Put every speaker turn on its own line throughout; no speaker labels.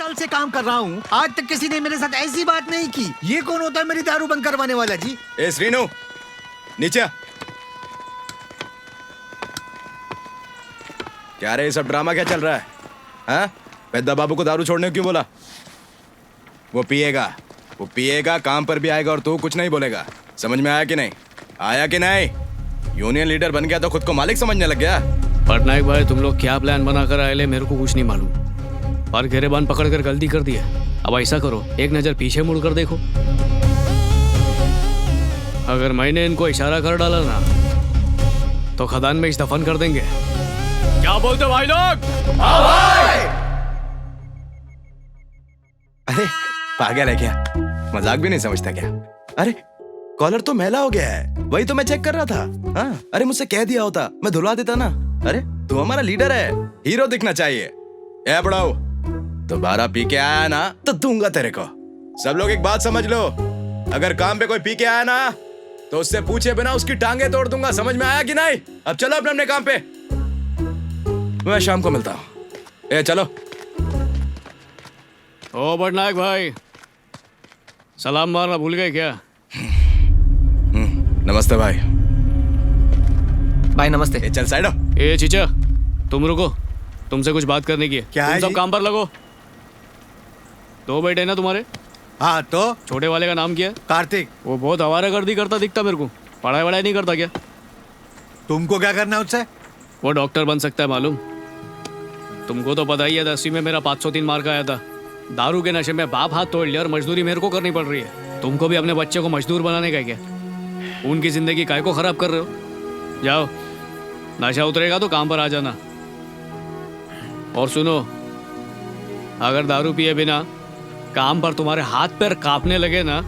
साल से काम कर रहा हूँ, आज तक किसी ने मेरे साथ ऐसी बात नहीं की। ये कौन होता है मेरी दारू बंद करवाने वाला जी?
ए श्रीनु, नीचे आ। क्या रे, ये सब ड्रामा क्या चल रहा है? हाँ, पेद्दा बाबू को दारू छोड़ने क्यों बोला? वो पिएगा, काम पर भी आएगा और तू कुछ नहीं बोलेगा। समझ में आया कि नहीं? आया कि नहीं? यूनियन लीडर बन गया तो खुद को मालिक समझने लग गया।
पटनायक भाई, तुम लोग क्या प्लान बना कर आए ले, मेरे को कुछ नहीं मालूम। और गिरेबान पकड़ कर गलती कर दी है। अब ऐसा करो, एक नजर पीछे मुड़ कर देखो। अगर मैंने इनको इशारा कर डाला ना तो खदान में इस दफन कर देंगे। क्या बोलते भाई लोग?
हाँ भाई। अरे पागल है क्या? मजाक भी नहीं समझता क्या? अरे कॉलर तो मैला हो गया है, वही तो मैं चेक कर रहा था। हाँ, अरे मुझसे कह दिया होता, मैं धुलवा देता ना। अरे तू हमारा लीडर है, हीरो दिखना चाहिए। ए बड़ाओ, दोबारा पी के आया ना तो दूंगा तेरे को। सब लोग एक बात समझ लो, अगर काम पे कोई पी के आया ना तो उससे पूछे बिना उसकी टांगे तोड़ दूंगा। समझ में आया कि नहीं? अब चलो अपने अपने काम पे, मैं शाम को मिलता हूँ। ए चलो।
ओ पटनायक भाई, सलाम मारना भूल गए क्या?
नमस्ते भाई।
भाई नमस्ते।
ए चल साइड हो।
ए चीचा, तुम रुको, तुमसे कुछ बात करने की है।
क्या
तुम
है
सब
जी?
काम पर लगो। दो बेटे ना तुम्हारे?
हाँ तो
छोटे वाले का नाम क्या है?
कार्तिक।
वो बहुत आवारागर्दी करता दिखता मेरे को। पढ़ाई वढ़ाई नहीं करता क्या?
तुमको क्या करना है उससे?
वो डॉक्टर बन सकता है मालूम। तुमको तो पता ही है, 10वीं में मेरा 503 मार्क आया था। दारू के नशे में बाप हाथ तोड़ लिया और मजदूरी मेरे को करनी पड़ रही है। तुमको भी अपने बच्चे को मजदूर बनाने का है क्या? उनकी जिंदगी काय को खराब कर रहे हो? जाओ, नशा उतरेगा तो काम पर आ जाना। और सुनो, अगर दारू पिए बिना काम पर तुम्हारे हाथ पैर कांपने लगे ना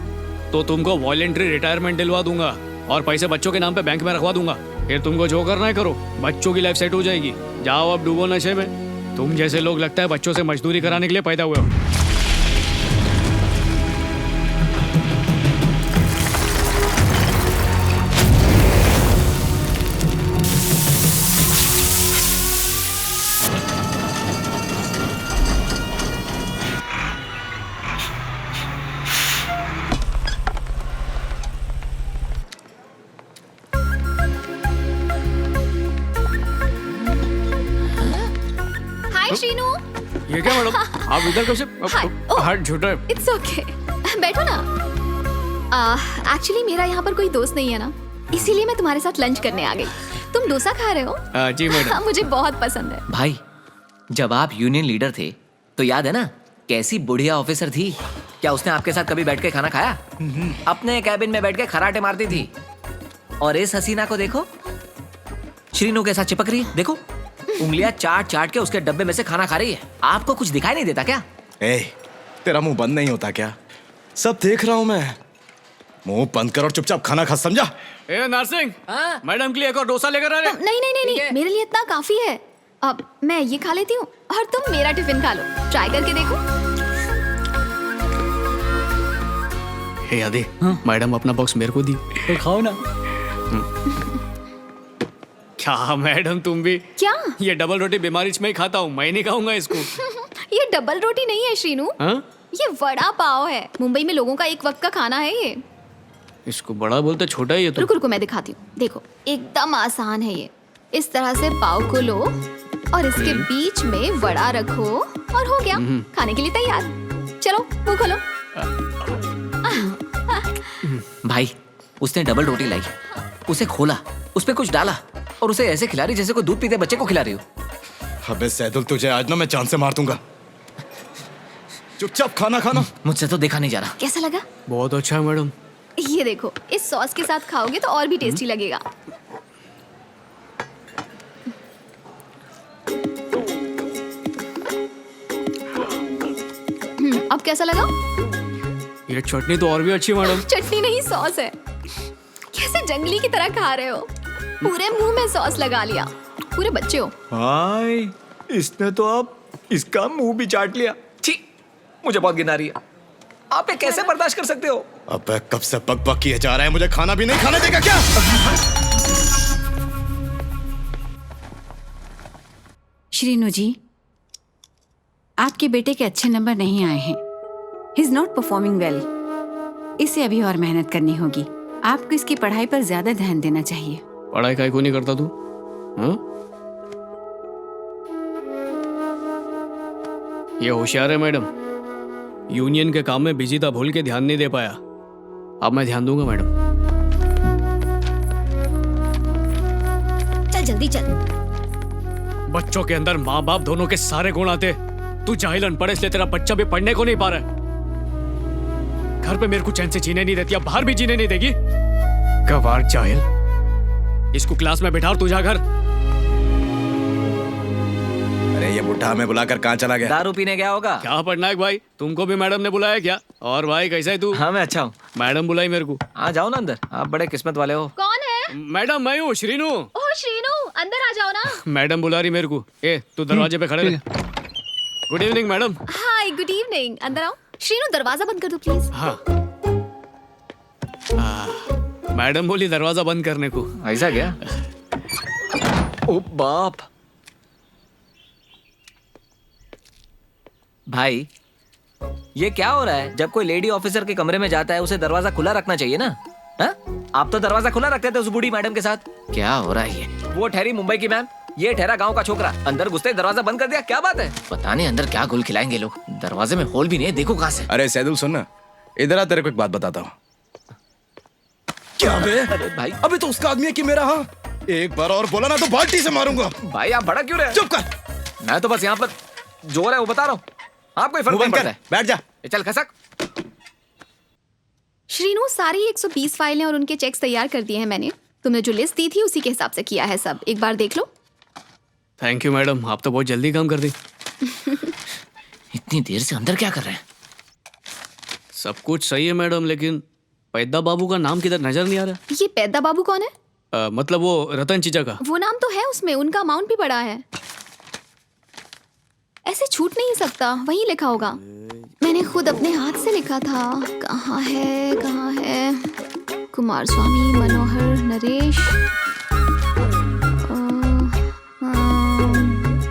तो तुमको वॉलेंट्री रिटायरमेंट दिलवा दूंगा और पैसे बच्चों के नाम पे बैंक में रखवा दूंगा। फिर तुमको जो करना है करो, बच्चों की लाइफ सेट हो जाएगी। जाओ अब डूबो नशे में। तुम जैसे लोग लगता है बच्चों से मजदूरी कराने के लिए पैदा हुए हो।
हाय श्रीनू।
ये क्या मैडम, आप इधर कब से? हाथ झूठा है।
इट्स ओके, बैठो ना। एक्चुअली मेरा यहाँ पर कोई दोस्त नहीं है ना, इसीलिए मैं तुम्हारे साथ लंच करने आ गई। तुम डोसा खा रहे हो?
जी मैडम।
मुझे बहुत पसंद है।
भाई जब आप यूनियन लीडर थे तो याद है ना कैसी बुढ़िया ऑफिसर थी? क्या उसने आपके साथ कभी बैठ के खाना खाया? अपने कैबिन में बैठ के खराटे मारती थी। और इस हसीना को देखो, श्रीनू के साथ चिपक रही है। देखो, उंगलियां चाट चाट के उसके डब्बे में से खाना खा रही है। आपको कुछ दिखाई नहीं देता क्या?
ए, तेरा मुंह बंद नहीं होता क्या? सब देख रहा हूं मैं। मुंह बंद कर और चुपचाप खाना खा, समझा?
ए नरसिंह, मैडम के लिए एक और डोसा लेकर आ रहे।
नहीं नहीं नहीं नहीं, मेरे लिए इतना काफी है। अब मैं ये खा लेती हूँ और तुम मेरा टिफिन खा लो। ट्राई करके देखो।
हे आदि, मैडम अपना बॉक्स मेरे को दी।
तो खाओ ना।
क्या मैडम तुम भी?
क्या?
ये डबल रोटी बीमारी में ही खाता हूँ, मैं नहीं खाऊंगा इसको।
ये डबल रोटी नहीं है श्रीनू, ये वड़ा पाव है। मुंबई में लोगों का एक वक्त का खाना है ये।
इसको बड़ा बोलते, छोटा ही है तो।
रुको रुको, मैं दिखाती हूँ। देखो, एकदम आसान है ये। इस तरह से पाव को लो और इसके बीच में वड़ा रखो और हो गया, खाने के लिए तैयार। चलो मुंह खोलो।
भाई उसने डबल रोटी लाई, उसे खोला, उस पे कुछ डाला और उसे ऐसे खिला रही जैसे कोई दूध पीते बच्चे को खिला रही हो।
अबे सैदुल, तुझे आज ना मैं चांद से मार दूंगा। चुपचाप खाना खाना।
मुझसे तो देखा नहीं जा रहा।
कैसा लगा?
बहुत अच्छा है मैडम।
ये देखो, इस सॉस के साथ खाओगे तो और भी टेस्टी लगेगा। अब कैसा लगा?
ये चटनी तो और भी अच्छी है मैडम।
चटनी नहीं, सॉस है। कैसे जंगली की तरह खा रहे हो? पूरे मुंह में सॉस लगा लिया। पूरे बच्चे हो।
हाय, इसने तो अब इसका मुंह भी चाट लिया। छी, मुझे बहुत घिन आ रही है। आप ये कैसे बर्दाश्त कर सकते हो?
अबे कब से बक बक किए जा रहा है, मुझे खाना भी नहीं खाने देगा क्या?
श्रीनु जी, आपके बेटे के अच्छे नंबर नहीं आए हैं। He is not performing well. इसे अभी और मेहनत करनी होगी। आपको इसकी पढ़ाई पर ज्यादा ध्यान देना चाहिए।
पढ़ाई काहे को नहीं करता तू? हाँ? ये होशियार है मैडम। यूनियन के काम में बिजी था, भूल के ध्यान नहीं दे पाया। अब मैं ध्यान दूंगा मैडम।
चल जल्दी चल।
बच्चों के अंदर माँ बाप दोनों के सारे गुण आते। तू जाहिल अनपढ़, इसलिए तेरा बच्चा भी पढ़ने को नहीं पा रहा है। घर पे मेरे को चैन से जीने नहीं देती, अब बाहर भी जीने नहीं देगी। गवार जाहिल। इसको क्लास में बैठा और तू जा घर।
अरे ये बुढ़ा हमें बुलाकर कहाँ चला गया?
दारू पीने गया होगा।
क्या पटनायक भाई, तुमको भी मैडम ने बुलाया क्या? और भाई कैसा है तू?
हाँ मैं अच्छा हूँ।
मैडम बुलाई मेरे को।
आ जाओ ना अंदर, आप बड़े किस्मत वाले हो।
कौन है?
मैडम मैं हूँ, श्रीनू।
ओह श्रीनू, अंदर आ जाओ ना।
मैडम बुला रही मेरे को। ए तू दरवाजे पे खड़े रह। Good evening madam.
Hi, good evening. अंदर आओ। श्रीनू दरवाजा बंद कर दो प्लीज।
हाँ। मैडम बोली दरवाजा बंद करने को।
ऐसा क्या? ओ बाप। भाई ये क्या हो रहा है? जब कोई लेडी ऑफिसर के कमरे में जाता है उसे दरवाजा खुला रखना चाहिए ना? हा? आप तो दरवाजा खुला रखते थे उस बूढ़ी मैडम के साथ। क्या हो रहा है ये? वो ठहरी मुंबई की मैम, ये ठहरा गांव का छोकरा। अंदर घुसते दरवाजा बंद कर दिया, क्या बात है? पता नहीं अंदर क्या गुल खिलाएंगे लोग। दरवाजे में होल भी नहीं है, देखो कहाँ से।
अरे सैदुल सुन ना, इधर आ, तेरे को एक बात बताता हूँ। क्या बे?
अरे भाई,
अबे तो उसका आदमी है कि मेरा? हाँ, एक बार और बोला ना तो बाल्टी से मारूंगा।
भाई आप भड़क क्यों रहे?
चुप कर।
मैं तो बस यहाँ पर जोर है वो बता रहा हूँ, आपको कोई फर्क
मुंह
नहीं
बंद कर,
पड़ता है।
बैठ जा।
चल खसक।
श्रीनू, सारी 120 फाइलें और उनके चेक्स तैयार कर दिए हैं मैंने। तुमने जो लिस्ट दी थी उसी के हिसाब से किया है सब। एक बार देख लो।
थैंक यू मैडम, आप तो बहुत जल्दी काम कर दी।
इतनी देर से अंदर क्या कर रहे हैं?
सब कुछ सही है मैडम, लेकिन पैदा बाबू का नाम किधर नजर नहीं आ रहा।
ये पैदा बाबू कौन है?
मतलब वो रतन चीचा का।
वो नाम तो है उसमें, उनका अमाउंट भी बड़ा है। ऐसे छूट नहीं सकता, वही लिखा होगा। मैंने खुद अपने हाथ से लिखा था। कहाँ है, कहाँ है? कुमार स्वामी, मनोहर, नरेश।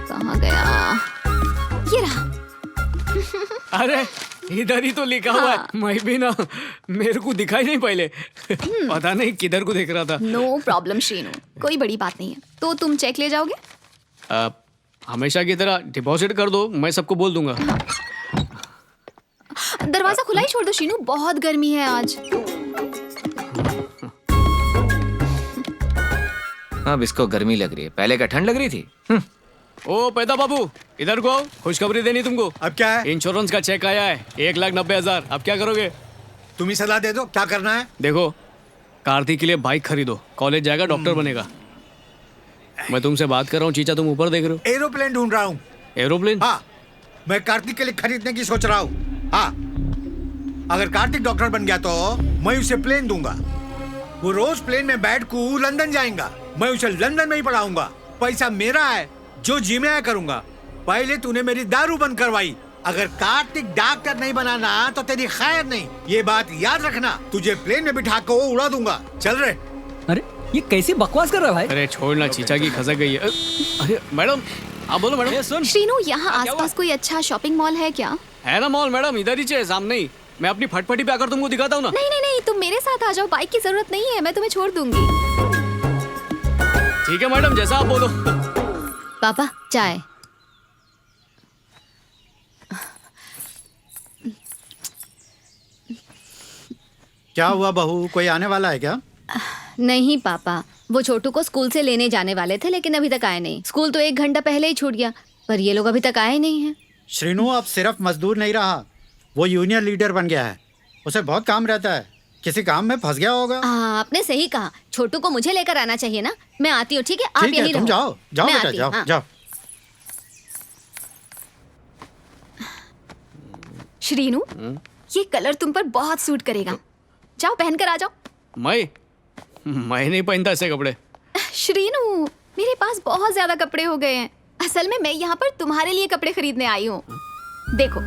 कहाँ गया? ये रहा।
अरे इधर ही तो लिखा हुआ है। मैं भी ना, मेरे को दिखाई नहीं पहले। पता नहीं किधर को देख रहा था।
नो प्रॉब्लम श्रीनू, कोई बड़ी बात नहीं है। तो तुम चेक ले जाओगे?
हमेशा की तरह डिपॉजिट कर दो, मैं सबको बोल दूंगा।
दरवाजा खुला ही छोड़ दो श्रीनू, बहुत गर्मी है आज।
अब इसको गर्मी लग रही है, पहले क्या ठंड लग रही थी?
ओ पैदा बाबू, इधर को आओ, खुशखबरी देनी तुमको।
अब क्या है?
इंश्योरेंस का चेक आया है, 1,90,000। अब क्या करोगे?
तुम ही सलाह दे दो, क्या करना है?
देखो, कार्तिक के लिए बाइक खरीदो, कॉलेज जाएगा, डॉक्टर बनेगा। मैं तुमसे बात कर रहा हूँ, चीचा तुम ऊपर देख रहे हो।
एरोप्लेन ढूंढ रहा हूँ।
एरोप्लेन?
हाँ, मैं कार्तिक के लिए खरीदने की सोच रहा हूँ। हाँ, अगर कार्तिक डॉक्टर बन गया तो मैं उसे प्लेन दूंगा। वो रोज प्लेन में बैठ कर लंदन जाएगा। मैं उसे लंदन में ही पढ़ाऊंगा। पैसा मेरा है, जो जी में आया करूंगा। पहले तूने मेरी दारू बंद करवाई। अगर कार्तिक डॉक्टर नहीं बनाना तो तेरी खैर नहीं, ये बात याद रखना। तुझे प्लेन में बिठा कर उड़ा दूंगा। चल रहे।
अरे ये कैसी बकवास कर रहा है भाई?
अरे छोड़ना, चीचा की खसक गई है। अरे मैडम, आप बोलो मैडम।
सुन,
श्रीनू, यहाँ
क्या
आसपास कोई अच्छा शॉपिंग मॉल है क्या?
है ना मॉल मैडम, इधर ही है सामने ही। मैं अपनी फटफटी पे आकर तुमको दिखाता हूँ ना।
नहीं नहीं नहीं, तुम मेरे साथ आ जाओ। बाइक की जरूरत नहीं है, मैं तुम्हें छोड़ दूंगी।
ठीक है मैडम, जैसा आप बोलो।
पापा चाय।
क्या हुआ बहू, कोई आने वाला है क्या?
नहीं पापा, वो छोटू को स्कूल से लेने जाने वाले थे, लेकिन अभी तक आए नहीं। स्कूल तो 1 घंटा पहले ही छूट गया, पर ये लोग अभी तक आए नहीं हैं।
श्रीनू अब सिर्फ मजदूर नहीं रहा, वो यूनियन लीडर बन गया है। उसे बहुत काम रहता है, किसी काम में फंस गया होगा।
आपने सही कहा, छोटू को मुझे लेकर आना चाहिए ना। मैं आती हूँ, ठीक है? आप
ठीक है,
यहीं
तुम
रहो।
जाओ जाओ
मैं
बेटा,
आती
जाओ
हूँ, हाँ।
जाओ।
श्रीनू, ये कलर तुम पर बहुत सूट करेगा। जाओ पहन कर आ जाओ।
मैं नहीं पहनता ऐसे कपड़े।
श्रीनू, मेरे पास बहुत ज्यादा कपड़े हो गए हैं। असल में मैं यहाँ पर तुम्हारे लिए कपड़े खरीदने आई हूँ। देखो,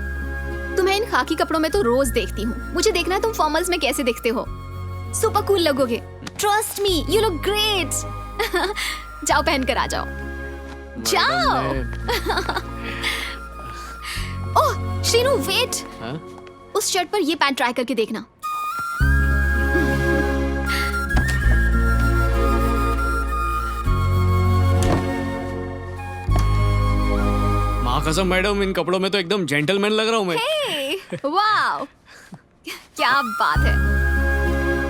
तुम्हें इन खाकी कपड़ों में तो रोज देखती हूँ। मुझे देखना है तुम फॉर्मल्स में कैसे दिखते हो। सुपर कूल लगोगे। Trust me, you look great. जाओ पहन कर आ जाओ। जाओ। ओह श्रीनु वेट,
हाँ?
उस शर्ट पर ये पैंट ट्राई करके देखना।
माँ कसम मैडम, इन कपड़ों में तो एकदम जेंटलमैन लग रहा हूँ मैं।
हे, वाओ, क्या बात है,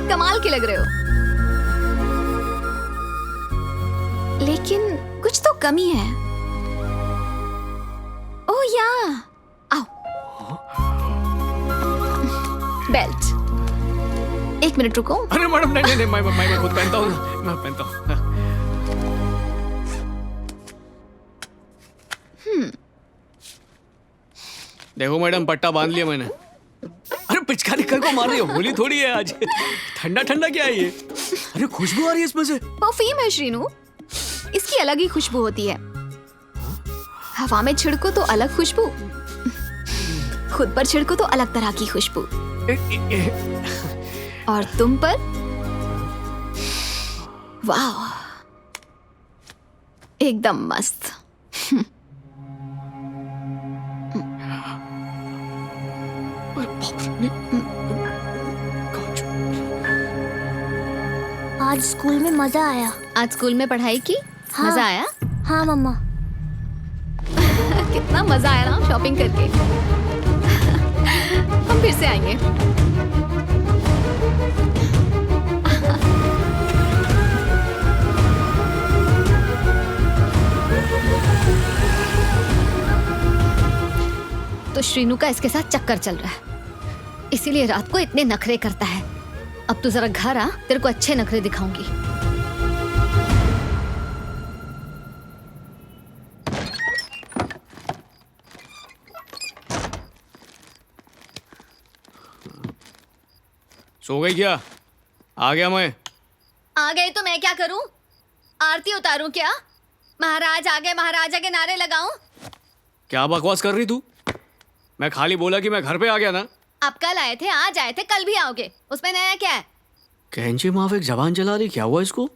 कमाल के लग रहे हो। लेकिन कुछ तो कमी है। ओह या, आओ। बेल्ट, एक मिनट रुको।
अरे मैडम नहीं नहीं नहीं, मैं खुद पहनता हूँ, मैं पहनता हूँ। देखो मैडम, पट्टा बांध लिया मैंने। अरे पिचकारी कर को मार रही हो, होली थोड़ी है आज। ठंडा ठंडा क्या है ये? अरे खुशबू आ रही है इसमें से।
परफ्यूम है श्रीनु, इसकी अलग ही खुशबू होती है। हवा में छिड़को तो अलग खुशबू, खुद पर छिड़को तो अलग तरह की खुशबू, और तुम पर वाह, एकदम मस्त।
आज स्कूल में मजा आया।
आज स्कूल में पढ़ाई की?
हाँ।
मजा आया?
हाँ मम्मा।
कितना मजा आया ना शॉपिंग करके। हम फिर से आएंगे। तो श्रीनु का इसके साथ चक्कर चल रहा है, इसीलिए रात को इतने नखरे करता है। अब तू जरा घर आ, तेरे को अच्छे नखरे दिखाऊंगी।
सो गई क्या? आ गया मैं।
आ गए तो मैं क्या करूं? आरती उतारूं क्या? महाराज आगे, महाराजा के नारे लगाऊं?
क्या बकवास कर रही तू? मैं खाली बोला कि मैं घर पे आ गया ना।
आप कल आए थे, आज आए थे, कल भी आओगे, उसमें नया क्या है?
कैंची माफ एक जबान चला रही, क्या हुआ इसको?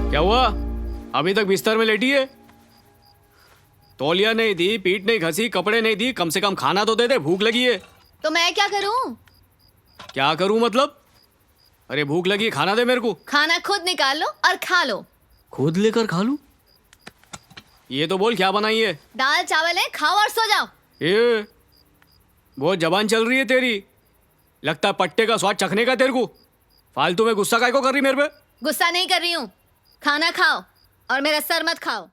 क्या हुआ? अभी तक बिस्तर में लेटी है? तौलिया नहीं दी, पीठ नहीं घसी, कपड़े नहीं दी, कम से कम खाना तो दे दे, भूख लगी है।
तो मैं क्या करूं?
क्या करूं मतलब? अरे भूख लगी है, खाना दे मेरे को।
खाना खुद निकाल लो और खा लो।
खुद लेकर खा लूं? ये तो बोल क्या बनाई है?
दाल चावल है, खाओ और सो जाओ।
ये बहुत जबान चल रही है तेरी, लगता है पट्टे का स्वाद चखने का तेरे को। फालतू में गुस्सा काहे को कर रही मेरे पे?
गुस्सा नहीं कर रही हूँ, खाना खाओ और मेरा सर मत खाओ। हाँ।